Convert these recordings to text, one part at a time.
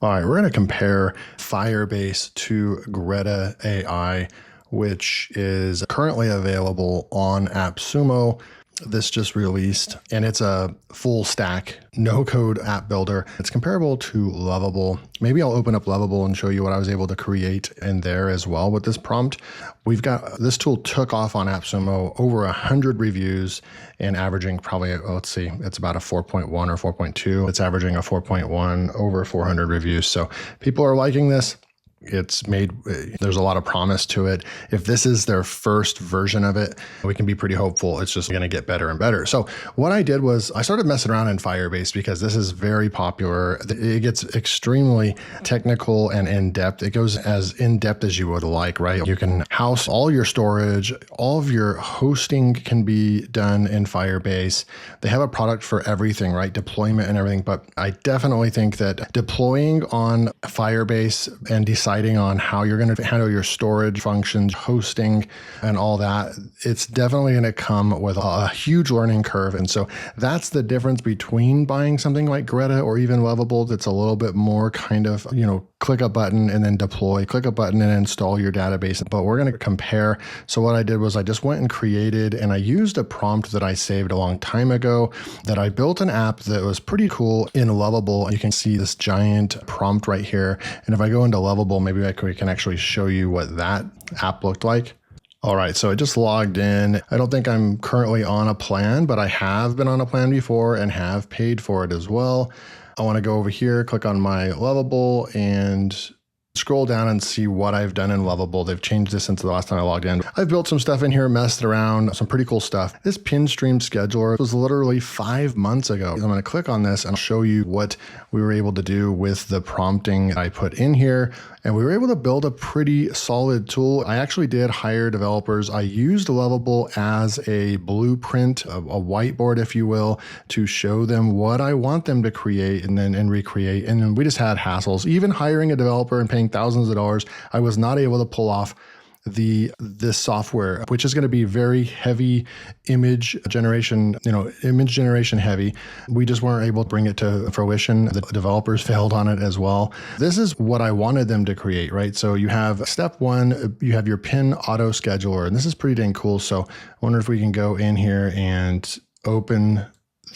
All right, we're going to compare Firebase to Greta AI, which is currently available on AppSumo. This just released, and it's a full stack, no code app builder. It's comparable to Lovable. Maybe I'll open up Lovable and show you what I was able to create in there as well with this prompt. We've got, this tool took off on AppSumo, over 100 reviews and averaging probably, let's see, it's about a 4.1 or 4.2. It's averaging a 4.1 over 400 reviews. So people are liking this. It's made, there's a lot of promise to it. If this is their first version of it, we can be pretty hopeful it's just going to get better and better. So what I did was I started messing around in Firebase because this is very popular. It gets extremely technical and in-depth. It goes as in-depth as you would like, right? You can house all your storage, all of your hosting can be done in Firebase. They have a product for everything, right? Deployment and everything. But I definitely think that deploying on Firebase and deciding on how you're going to handle your storage functions, hosting, and all that, it's definitely going to come with a huge learning curve. And so that's the difference between buying something like Greta or even Lovable that's a little bit more kind of, click a button and then deploy, click a button and install your database. But we're going to compare. So what I did was I just went and created, and I used a prompt that I saved a long time ago that I built an app that was pretty cool in Lovable. You can see this giant prompt right here. And if I go into Lovable, maybe we can actually show you what that app looked like. All right, so I just logged in. I don't think I'm currently on a plan, but I have been on a plan before and have paid for it as well. I want to go over here, click on my Lovable and scroll down and see what I've done in Lovable. They've changed this since the last time I logged in. I've built some stuff in here, messed around, some pretty cool stuff. This pin stream scheduler was literally 5 months ago. I'm going to click on this and I'll show you what we were able to do with the prompting I put in here. And we were able to build a pretty solid tool. I actually did hire developers. I used Lovable as a blueprint, a whiteboard, if you will, to show them what I want them to create and recreate. And then we just had hassles. Even hiring a developer and paying thousands of dollars, I was not able to pull off this software, which is going to be very heavy image generation heavy. We just weren't able to bring it to fruition. The developers failed on it as well. This is what I wanted them to create, right? So you have step one, you have your pin auto scheduler, and this is pretty dang cool. So I wonder if we can go in here and open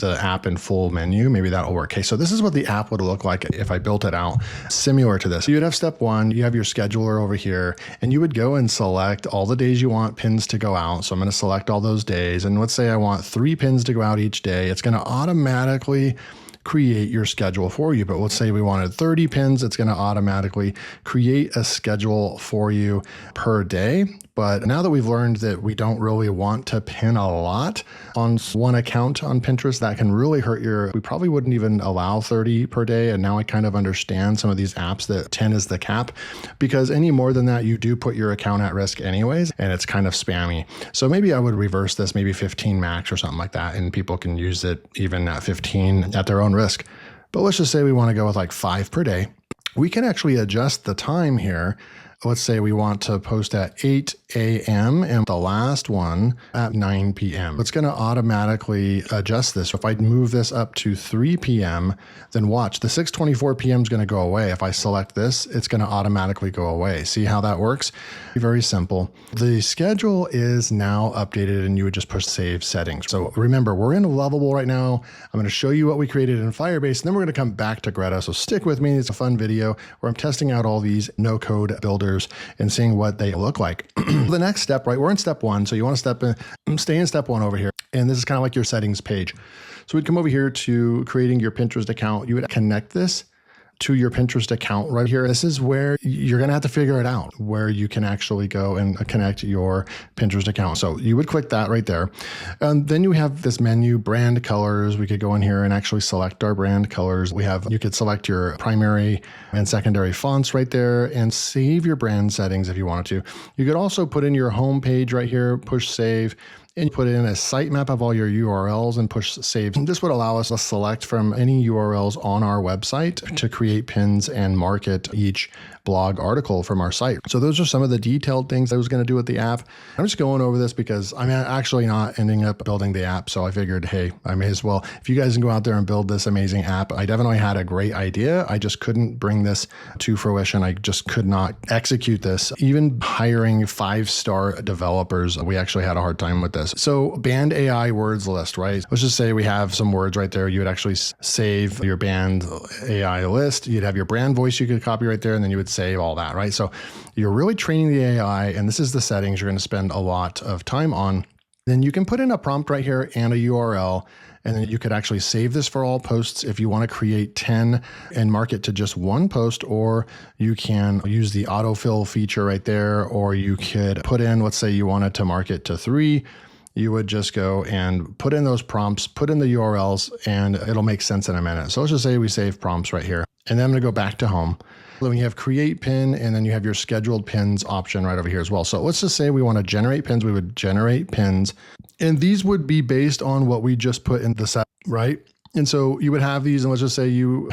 the app in full menu. Maybe that'll work. Okay, so this is what the app would look like if I built it out similar to this. So you'd have step one, you have your scheduler over here, and you would go and select all the days you want pins to go out. So I'm going to select all those days. And let's say I want 3 pins to go out each day. It's going to automatically create your schedule for you. But let's say we wanted 30 pins, it's going to automatically create a schedule for you per day. But now that we've learned that we don't really want to pin a lot on one account on Pinterest, that can really hurt we probably wouldn't even allow 30 per day. And now I kind of understand some of these apps that 10 is the cap, because any more than that, you do put your account at risk anyways, and it's kind of spammy. So maybe I would reverse this, maybe 15 max or something like that, and people can use it even at 15 at their own risk. But let's just say we want to go with like 5 per day. We can actually adjust the time here. Let's say we want to post at 8 a.m. and the last one at 9 p.m. It's going to automatically adjust this. If I move this up to 3 p.m., then watch, the 6:24 p.m. is going to go away. If I select this, it's going to automatically go away. See how that works? Very simple. The schedule is now updated and you would just push save settings. So remember, we're in Lovable right now. I'm going to show you what we created in Firebase, and then we're going to come back to Greta. So stick with me. It's a fun video where I'm testing out all these no-code builders and seeing what they look like. The next step, right? We're in step one. So you want to stay in step one over here. And this is kind of like your settings page. So we'd come over here to creating your Pinterest account. You would connect this to your Pinterest account right here. This is where you're going to have to figure it out, where you can actually go and connect your Pinterest account. So you would click that right there. And then you have this menu, brand colors. We could go in here and actually select our brand colors. You could select your primary and secondary fonts right there and save your brand settings if you wanted to. You could also put in your home page right here, push save. and put in a sitemap of all your URLs and push save. This would allow us to select from any URLs on our website to create pins and market each blog article from our site. So those are some of the detailed things I was going to do with the app. I'm just going over this because I'm actually not ending up building the app. So I figured, hey, I may as well, if you guys can go out there and build this amazing app. I definitely had a great idea. I just couldn't bring this to fruition. I just could not execute this. Even hiring 5-star developers, we actually had a hard time with this. So band AI words list, right? Let's just say we have some words right there. You would actually save your band AI list. You'd have your brand voice you could copy right there, and then you would save all that, right? So you're really training the AI, and this is the settings you're going to spend a lot of time on. Then you can put in a prompt right here and a URL, and then you could actually save this for all posts if you want to create 10 and mark it to just one post, or you can use the autofill feature right there, or you could put in, let's say you wanted to mark it to 3. You would just go and put in those prompts, put in the URLs, and it'll make sense in a minute. So let's just say we save prompts right here. And then I'm going to go back to home. Then you have create pin, and then you have your scheduled pins option right over here as well. So let's just say we want to generate pins. We would generate pins, and these would be based on what we just put in the set, right? And so you would have these, and let's just say you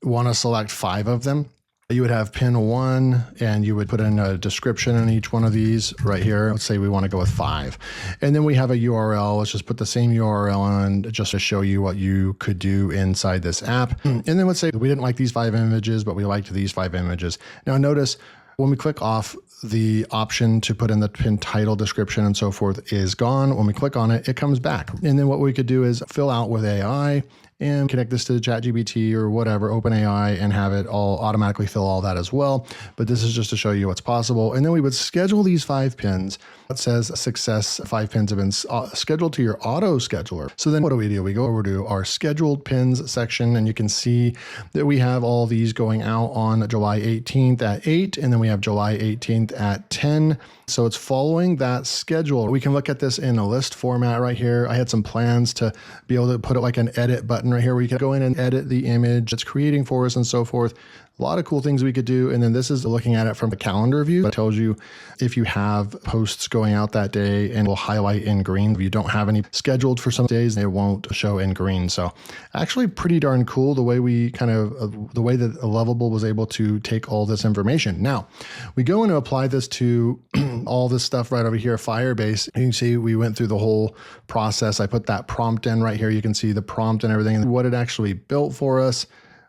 want to select 5 of them. You would have pin 1, and you would put in a description in each one of these right here. Let's say we want to go with 5. And then we have a URL. Let's just put the same URL on just to show you what you could do inside this app. And then let's say we didn't like these 5 images, but we liked these 5 images. Now notice when we click off, the option to put in the pin title, description, and so forth is gone. When we click on it, it comes back. And then what we could do is fill out with AI and connect this to ChatGPT or whatever, OpenAI, and have it all automatically fill all that as well. But this is just to show you what's possible. And then we would schedule these 5 pins. It says success, 5 pins have been scheduled to your auto scheduler. So then what do? We go over to our scheduled pins section, and you can see that we have all these going out on July 18th at 8, and then we have July 18th at 10. So it's following that schedule. We can look at this in a list format right here. I had some plans to be able to put it like an edit button right here where you can go in and edit the image it's creating for us and so forth. A lot of cool things we could do. And then this is looking at it from a calendar view. It tells you if you have posts going out that day, and will highlight in green. If you don't have any scheduled for some days, they won't show in green. So actually pretty darn cool the way the way that Lovable was able to take all this information. Now we go in to apply this to all this stuff right over here, Firebase. You can see we went through the whole process. I put that prompt in right here. You can see the prompt and everything and what it actually built for us.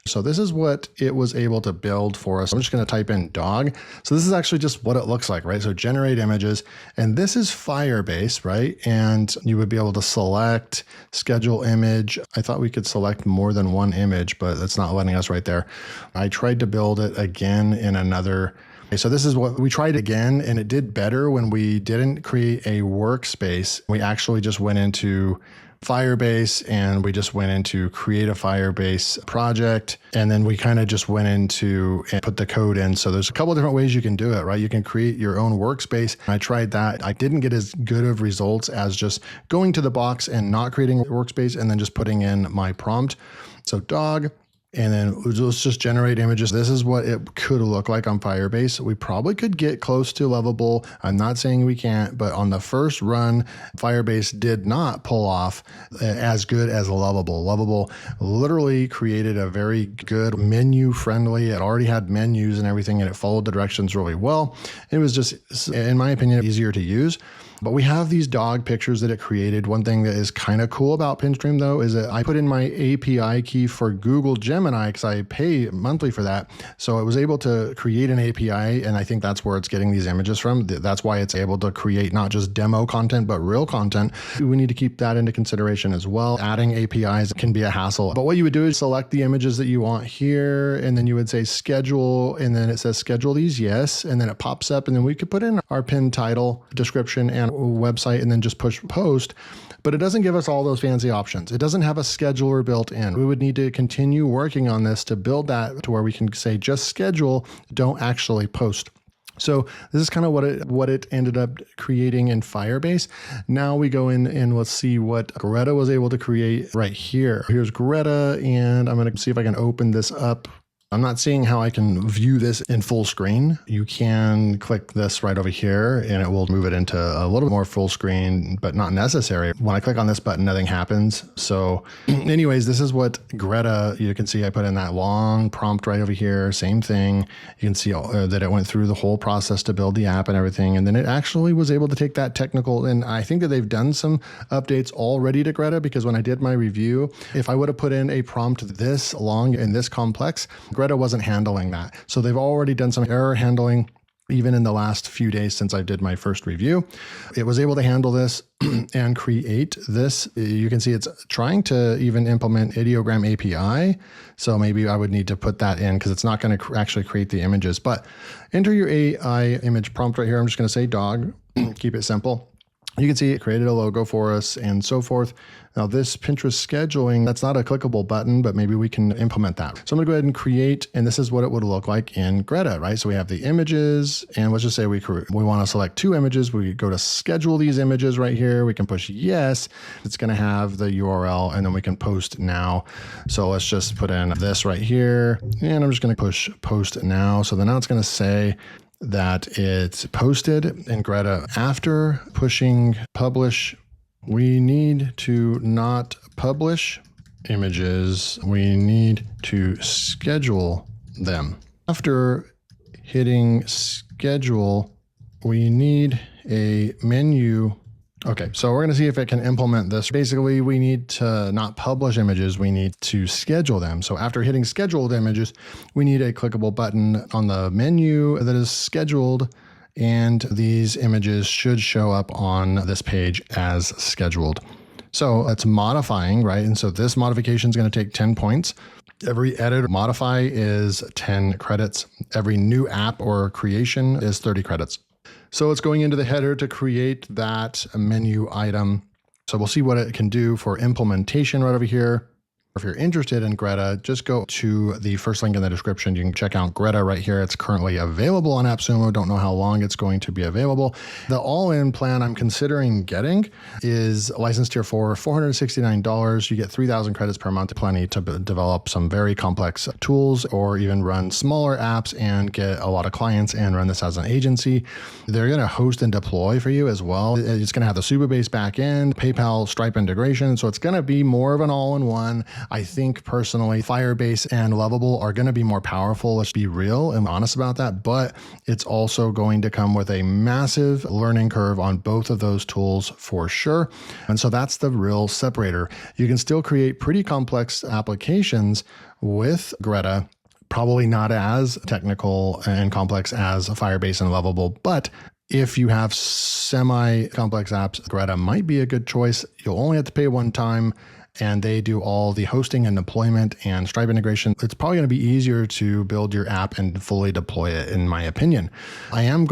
So this is what it was able to build for us. I'm just going to type in dog. So this is actually just what it looks like, right? So generate images, and this is Firebase, right? And you would be able to select schedule image. I thought we could select more than one image, but it's not letting us right there. I tried to build it again in another. So this is what we tried again, and it did better when we didn't create a workspace. We actually just went into Firebase, and we just went into create a Firebase project, and then we kind of just went into and put the code in. So there's a couple of different ways you can do it, right? You can create your own workspace. I tried that. I didn't get as good of results as just going to the box and not creating a workspace and then just putting in my prompt. So dog. And then let's just generate images. This is what it could look like on Firebase. We probably could get close to Lovable. I'm not saying we can't, but on the first run, Firebase did not pull off as good as Lovable. Lovable literally created a very good menu friendly. It already had menus and everything, and it followed the directions really well. It was just, in my opinion, easier to use. But we have these dog pictures that it created. One thing that is kind of cool about Pinstream, though, is that I put in my API key for Google Gemini because I pay monthly for that. So it was able to create an API, and I think that's where it's getting these images from. That's why it's able to create not just demo content, but real content. We need to keep that into consideration as well. Adding APIs can be a hassle. But what you would do is select the images that you want here, and then you would say schedule, and then it says schedule these, yes, and then it pops up, and then we could put in our pin title, description, and website, and then just push post. But it doesn't give us all those fancy options. It doesn't have a scheduler built in. We would need to continue working on this to build that to where we can say just schedule, don't actually post. So this is kind of what it ended up creating in Firebase. Now we go in and let's see what Greta was able to create right here. Here's Greta, and I'm going to see if I can open this up. I'm not seeing how I can view this in full screen. You can click this right over here and it will move it into a little bit more full screen, but not necessary. When I click on this button, nothing happens. So anyways, this is what Greta, you can see I put in that long prompt right over here, same thing. You can see that it went through the whole process to build the app and everything. And then it actually was able to take that technical, and I think that they've done some updates already to Greta, because when I did my review, if I would have put in a prompt this long and this complex, Greta wasn't handling that. So they've already done some error handling even in the last few days since I did my first review. It was able to handle this and create this. You can see it's trying to even implement ideogram API. So maybe I would need to put that in because it's not going to actually create the images. But enter your AI image prompt right here. I'm just going to say dog, keep it simple. You can see it created a logo for us and so forth. Now this Pinterest scheduling, that's not a clickable button, but maybe we can implement that. So I'm gonna go ahead and create, and this is what it would look like in Greta, right? So we have the images, and let's just say we wanna select 2 images. We go to schedule these images right here. We can push yes. It's gonna have the URL, and then we can post now. So let's just put in this right here, and I'm just gonna push post now. So then now it's gonna say that it's posted in Greta. After pushing publish, we need to not publish images. We need to schedule them. After hitting schedule, we need a menu. Okay, so we're going to see if it can implement this. Basically, we need to not publish images. We need to schedule them. So after hitting scheduled images, we need a clickable button on the menu that is scheduled, and these images should show up on this page as scheduled. So it's modifying, right? And so this modification is going to take 10 points. Every edit or modify is 10 credits. Every new app or creation is 30 credits. So it's going into the header to create that menu item. So we'll see what it can do for implementation right over here. If you're interested in Greta, just go to the first link in the description. You can check out Greta right here. It's currently available on AppSumo. Don't know how long it's going to be available. The all-in plan I'm considering getting is license tier 4, $469. You get 3,000 credits per month, plenty to develop some very complex tools or even run smaller apps and get a lot of clients and run this as an agency. They're going to host and deploy for you as well. It's going to have the Firebase backend, PayPal, Stripe integration. So it's going to be more of an all-in-one. I think personally, Firebase and Lovable are going to be more powerful. Let's be real and honest about that. But it's also going to come with a massive learning curve on both of those tools for sure. And so that's the real separator. You can still create pretty complex applications with Greta, probably not as technical and complex as Firebase and Lovable, but if you have semi-complex apps, Greta might be a good choice. You'll only have to pay one time, and they do all the hosting and deployment and Stripe integration. It's probably going to be easier to build your app and fully deploy it, in my opinion. One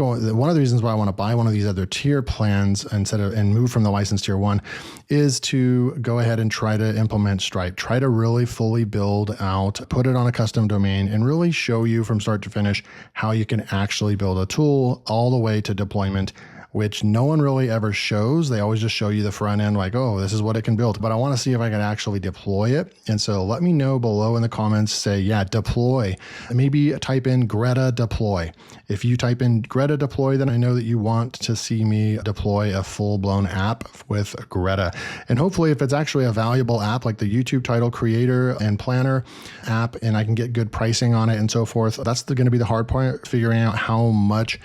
of the reasons why I want to buy one of these other tier plans and move from the license tier 1 is to go ahead and try to implement Stripe, try to really fully build out, put it on a custom domain, and really show you from start to finish how you can actually build a tool all the way to deployment, which no one really ever shows. They always just show you the front end like, oh, this is what it can build. But I want to see if I can actually deploy it. And so let me know below in the comments, say, yeah, deploy. Maybe type in Greta deploy. If you type in Greta deploy, then I know that you want to see me deploy a full-blown app with Greta. And hopefully if it's actually a valuable app like the YouTube title creator and planner app, and I can get good pricing on it and so forth, that's going to be the hard part, figuring out how much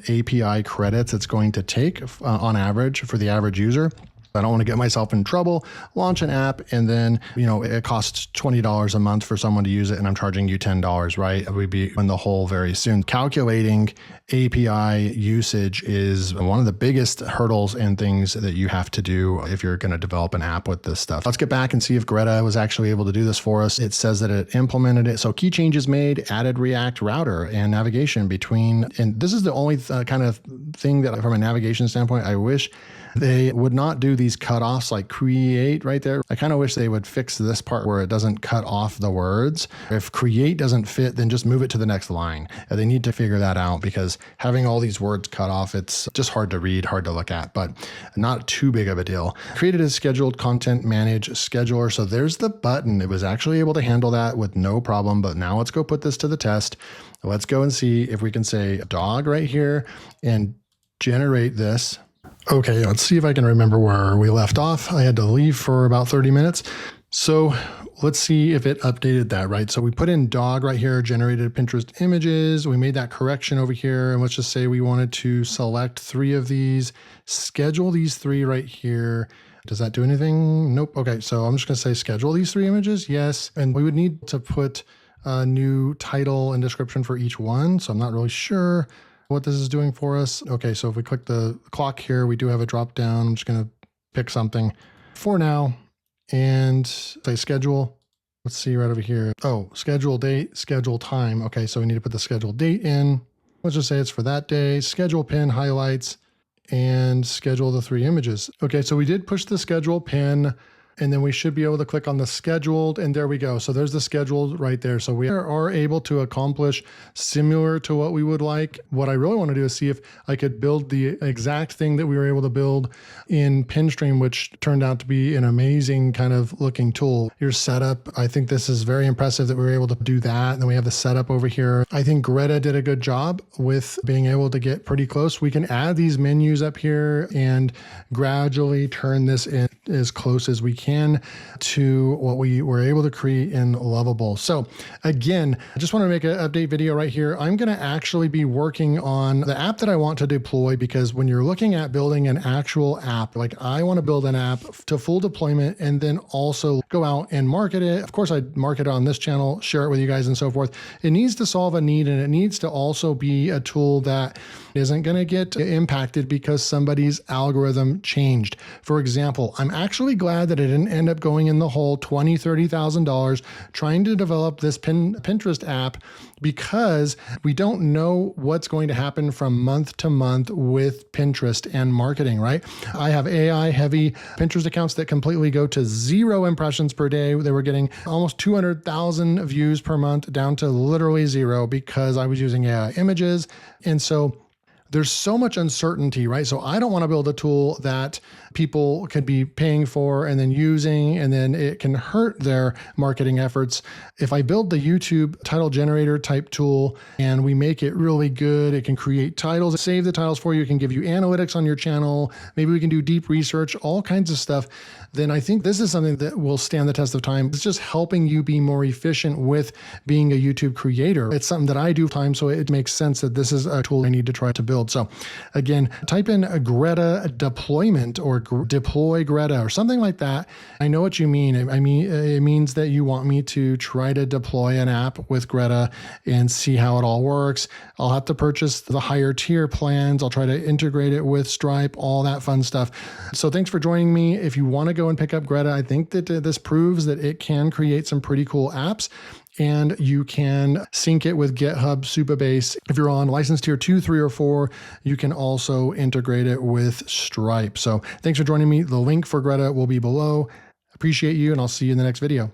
API credits it's going to take on average for the average user. I don't want to get myself in trouble, launch an app, and then, it costs $20 a month for someone to use it, and I'm charging you $10, right? We'd be in the hole very soon. Calculating API usage is one of the biggest hurdles and things that you have to do if you're going to develop an app with this stuff. Let's get back and see if Greta was actually able to do this for us. It says that it implemented it. So key changes made, added React router and navigation between, and this is the only kind of thing that from a navigation standpoint, I wish they would not do these cutoffs like create right there. I kind of wish they would fix this part where it doesn't cut off the words. If create doesn't fit, then just move it to the next line. They need to figure that out because having all these words cut off, it's just hard to read, hard to look at, but not too big of a deal. Created a scheduled content manage scheduler. So there's the button. It was actually able to handle that with no problem, but now let's go put this to the test. Let's go and see if we can say dog right here and generate this. Okay, let's see if I can remember where we left off. I had to leave for about 30 minutes. So let's see if it updated that, right? So we put in dog right here, generated Pinterest images. We made that correction over here. And let's just say we wanted to select 3 of these, schedule these 3 right here. Does that do anything? Nope. Okay, so I'm just gonna say schedule these 3 images. Yes, and we would need to put a new title and description for each one. So I'm not really sure what this is doing for us. Okay, so if we click the clock here, we do have a drop down. I'm just gonna pick something for now and say schedule. Let's see right over here. Oh, schedule date, schedule time. Okay, so we need to put the schedule date in. Let's just say it's for that day. Schedule pin, highlights, and schedule the 3 images. Okay, so we did push the schedule pin, and then we should be able to click on the scheduled, and there we go. So there's the scheduled right there. So we are able to accomplish similar to what we would like. What I really want to do is see if I could build the exact thing that we were able to build in Pinstream, which turned out to be an amazing kind of looking tool. Your setup, I think this is very impressive that we were able to do that. And then we have the setup over here. I think Greta did a good job with being able to get pretty close. We can add these menus up here and gradually turn this in as close as we can to what we were able to create in Lovable. So again, I just want to make an update video right here. I'm going to actually be working on the app that I want to deploy, because when you're looking at building an actual app, like I want to build an app to full deployment and then also go out and market it. Of course, I'd market it on this channel, share it with you guys and so forth. It needs to solve a need, and it needs to also be a tool that isn't going to get impacted because somebody's algorithm changed. For example, I'm actually glad that it didn't end up going in the hole $20,000, $30,000 trying to develop this Pinterest app, because we don't know what's going to happen from month to month with Pinterest and marketing, right? I have AI heavy Pinterest accounts that completely go to 0 impressions per day. They were getting almost 200,000 views per month down to literally 0 because I was using AI images. And so there's so much uncertainty, right? So I don't want to build a tool that people could be paying for and then using, and then it can hurt their marketing efforts. If I build the YouTube title generator type tool and we make it really good, it can create titles, save the titles for you, it can give you analytics on your channel, maybe we can do deep research, all kinds of stuff, then I think this is something that will stand the test of time. It's just helping you be more efficient with being a YouTube creator. It's something that I do time, so it makes sense that this is a tool I need to try to build. So again, type in a Greta deployment or deploy Greta or something like that. I know what you mean. I mean, it means that you want me to try to deploy an app with Greta and see how it all works. I'll have to purchase the higher tier plans. I'll try to integrate it with Stripe, all that fun stuff. So thanks for joining me. If you want to go and pick up Greta, I think that this proves that it can create some pretty cool apps, and you can sync it with GitHub Supabase. If you're on license tier 2, 3, or 4, you can also integrate it with Stripe. So thanks for joining me. The link for Greta will be below. Appreciate you, and I'll see you in the next video.